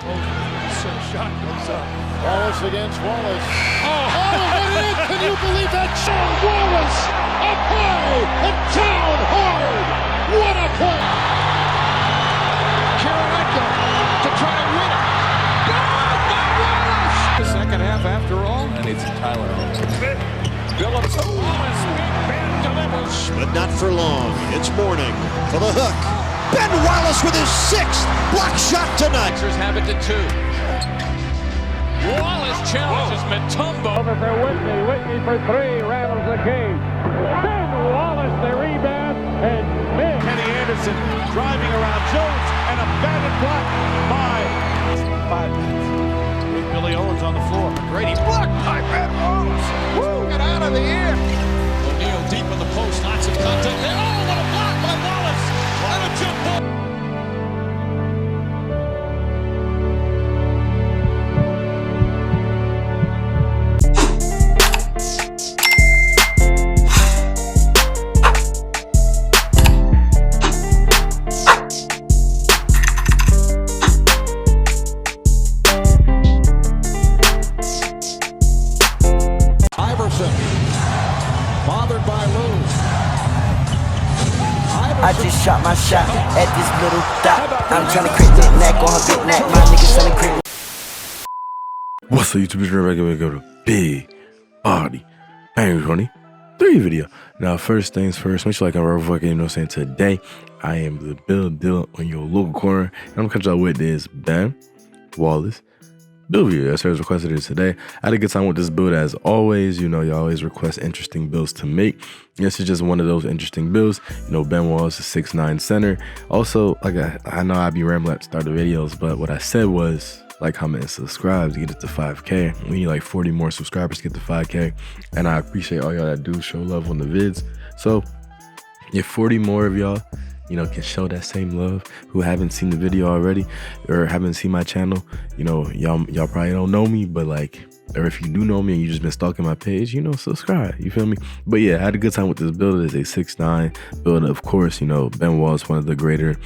Shot goes up. Wallace against Wallace. Oh, What it is? Can you believe that? Wallace up high and down hard. What a play! Kirilenko to try and win it. Gone by Wallace. The second half, after all, and it's Tyler. Phillips, Wallace, Big Ben delivers, but not for long. It's morning for the hook. Ben Wallace with his 6th block shot tonight. Sixers have it to 2. Wallace challenges Mutombo. Over for Whitney. Whitney for 3. Rattles the cage. Ben Wallace the rebound. And Ben. Kenny Anderson driving around Jones and a batted block by 5 minutes. With Billy Owens on the floor. Brady blocked by Ben Wallace. Woo, get out of the air. O'Neal deep in the post. Lots of contact there. Oh, what a block by Wallace. And a jump ball. Bothered by Lou. I just shot my shot at this little dot. I'm trying to crit that neck on her big neck. My niggas selling crit. What's up, YouTube? It's Drewww. Go to big body bang 23 video. Now, first things first, make sure you like and fucking, you know what I'm saying. Today, I am the build dealer on your local corner. And I'm gonna come y'all with this Ben Wallace build video. That's what requested it today. I had a good time with this build as always. You know, you always request interesting builds to make. This is just one of those interesting builds. You know, Ben Wallace is 6'9" center. Also, like I know I'd be rambling at the start of videos, but what I said was like, comment, and subscribe to get it to 5K. We need like 40 more subscribers to get to 5K. And I appreciate all y'all that do show love on the vids. So if 40 more of y'all, you know, can show that same love, who haven't seen the video already or haven't seen my channel, you know, y'all probably don't know me, but like, or if you do know me and you just been stalking my page, you know, subscribe, you feel me? But yeah, I had a good time with this build. It is a 6'9" build. Of course, you know, Ben Wallace, one of the greater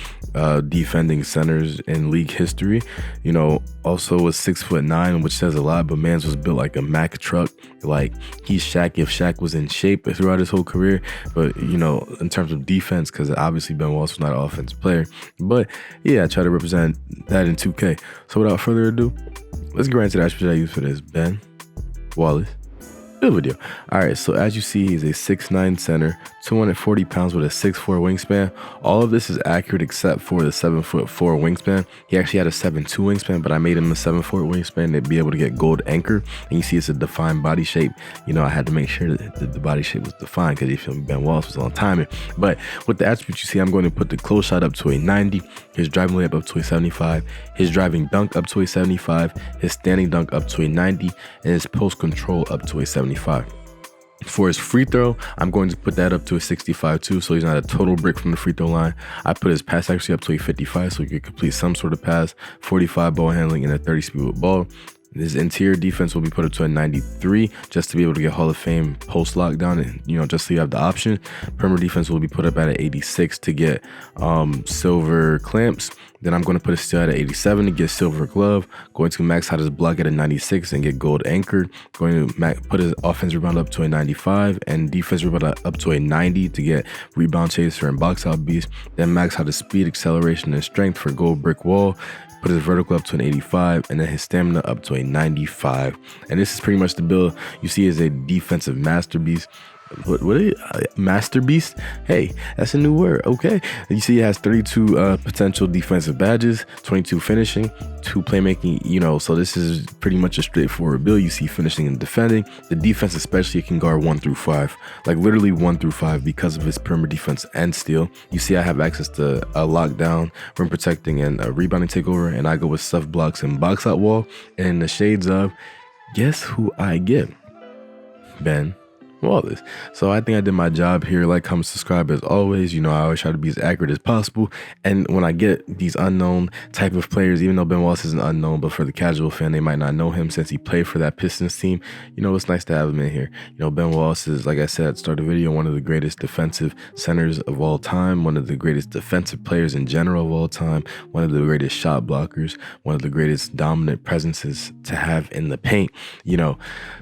defending centers in league history. You know, also was 6'9", which says a lot, but man's was built like a Mack truck. Like, he's Shaq if Shaq was in shape throughout his whole career. But, you know, in terms of defense, because obviously Ben Wallace was not an offensive player. But yeah, I try to represent that in 2K. So without further ado, let's get right into the attributes I use for this Ben Wallace build video. All right, so as you see, he's a 6'9" center, 240 pounds with a 6'4" wingspan. All of this is accurate except for the 7'4" wingspan. He actually had a 7'2" wingspan, but I made him a 7'4" wingspan to be able to get gold anchor. And you see it's a defined body shape. You know, I had to make sure that the body shape was defined because you feel me, Ben Wallace was on timing. But with the attributes you see, I'm going to put the close shot up to a 90, his driving layup up to a 75, his driving dunk up to a 75, his standing dunk up to a 90, and his post control up to a 75. For his free throw, I'm going to put that up to a 65 too, so he's not a total brick from the free throw line. I put his pass accuracy up to a 55, so he could complete some sort of pass, 45 ball handling, and a 30 speed with ball. His interior defense will be put up to a 93 just to be able to get Hall of Fame post lockdown, and you know, just so you have the option. Perimeter defense will be put up at an 86 to get silver clamps. Then I'm going to put his steal at an 87 to get silver glove. Going to max out his block at a 96 and get gold anchored. Going to put his offensive rebound up to a 95 and defense rebound up to a 90 to get rebound chaser and box out beast. Then max out his speed, acceleration, and strength for gold brick wall. Put his vertical up to an 85 and then his stamina up to a 95. And this is pretty much the build you see as a defensive masterpiece. What is it? Master Beast? Hey, that's a new word. Okay. You see, it has 32 potential defensive badges, 22 finishing, 2 playmaking. You know, so this is pretty much a straightforward build. You see finishing and defending. The defense, especially, can guard 1 through 5, like literally 1 through 5 because of his perimeter defense and steal. You see, I have access to a lockdown, rim protecting, and a rebounding takeover, and I go with stuff blocks and box out wall. And in the shades of, guess who I get? Ben Wallace. So I think I did my job here. Like, comment, subscribe as always. You know, I always try to be as accurate as possible. And when I get these unknown type of players, even though Ben Wallace is an unknown, but for the casual fan, they might not know him since he played for that Pistons team. You know, it's nice to have him in here. You know, Ben Wallace is, like I said at the start of the video, one of the greatest defensive centers of all time, one of the greatest defensive players in general of all time, one of the greatest shot blockers, one of the greatest dominant presences to have in the paint. You know,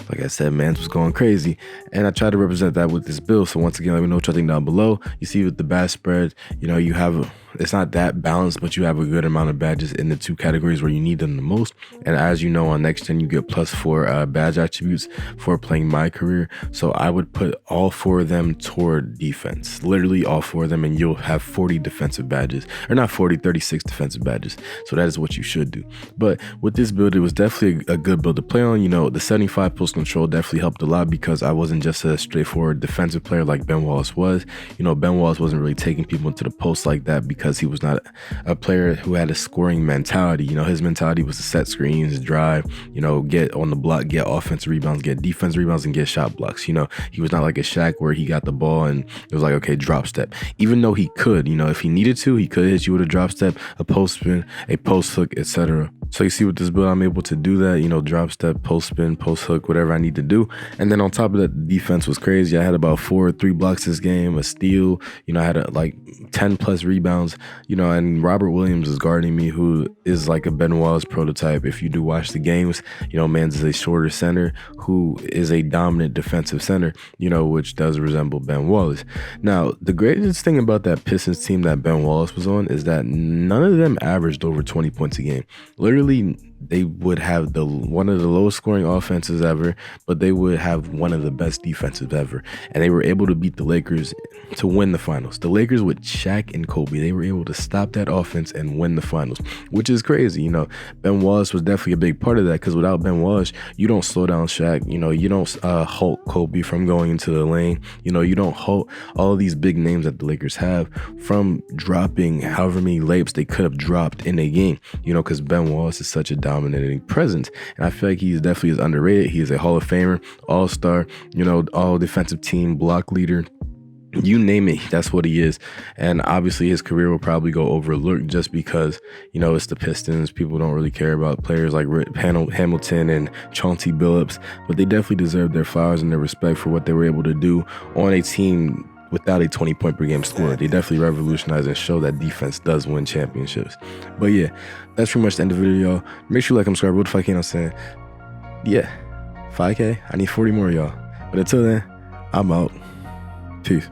like I said, Mans was going crazy. And I try to represent that with this build. So once again, let me know what y'all think down below. You see with the badge spread, you know, you have it's not that balanced, but you have a good amount of badges in the two categories where you need them the most. And as you know, on nextgen you get +4 badge attributes for playing my career. So I would put all 4 of them toward defense, literally all 4 of them, and you'll have 40 defensive badges, or not 40, 36 defensive badges. So that is what you should do. But with this build, it was definitely a good build to play on. You know, the 75 post control definitely helped a lot because I wasn't just a straightforward defensive player like Ben Wallace was. You know, Ben Wallace wasn't really taking people into the post like that because he was not a player who had a scoring mentality. You know, his mentality was to set screens, drive, you know, get on the block, get offensive rebounds, get defensive rebounds, and get shot blocks. You know, he was not like a Shaq where he got the ball and it was like, okay, drop step. Even though he could, you know, if he needed to, he could hit you with a drop step, a post spin, a post hook, etc. So you see with this build, I'm able to do that, you know, drop step, post spin, post hook, whatever I need to do. And then on top of that, the defense was crazy. I had about 4 3 blocks this game, a steal, you know, I had like 10+ rebounds, you know, and Robert Williams is guarding me, who is like a Ben Wallace prototype. If you do watch the games, you know, Mans is a shorter center who is a dominant defensive center, you know, which does resemble Ben Wallace. Now, the greatest thing about that Pistons team that Ben Wallace was on is that none of them averaged over 20 points a game. Literally, they would have one of the lowest scoring offenses ever, but they would have one of the best defenses ever. And they were able to beat the Lakers to win the finals. The Lakers with Shaq and Kobe, they were able to stop that offense and win the finals, which is crazy. You know, Ben Wallace was definitely a big part of that because without Ben Wallace, you don't slow down Shaq. You know, you don't halt Kobe from going into the lane. You know, you don't halt all of these big names that the Lakers have from dropping however many layups they could have dropped in a game, you know, because Ben Wallace is such a dominating presence. And I feel like he's definitely is underrated. He is a Hall of Famer, all-star, you know, all defensive team, block leader. You name it, that's what he is. And obviously his career will probably go overlooked just because, you know, it's the Pistons. People don't really care about players like Hamilton and Chauncey Billups, but they definitely deserve their flowers and their respect for what they were able to do on a team without a 20-point per game score. They definitely revolutionized and show that defense does win championships. But yeah, that's pretty much the end of the video, y'all. Make sure you like and subscribe. What the fuck, you know what I'm saying? Yeah, 5K. I need 40 more, y'all. But until then, I'm out. Peace.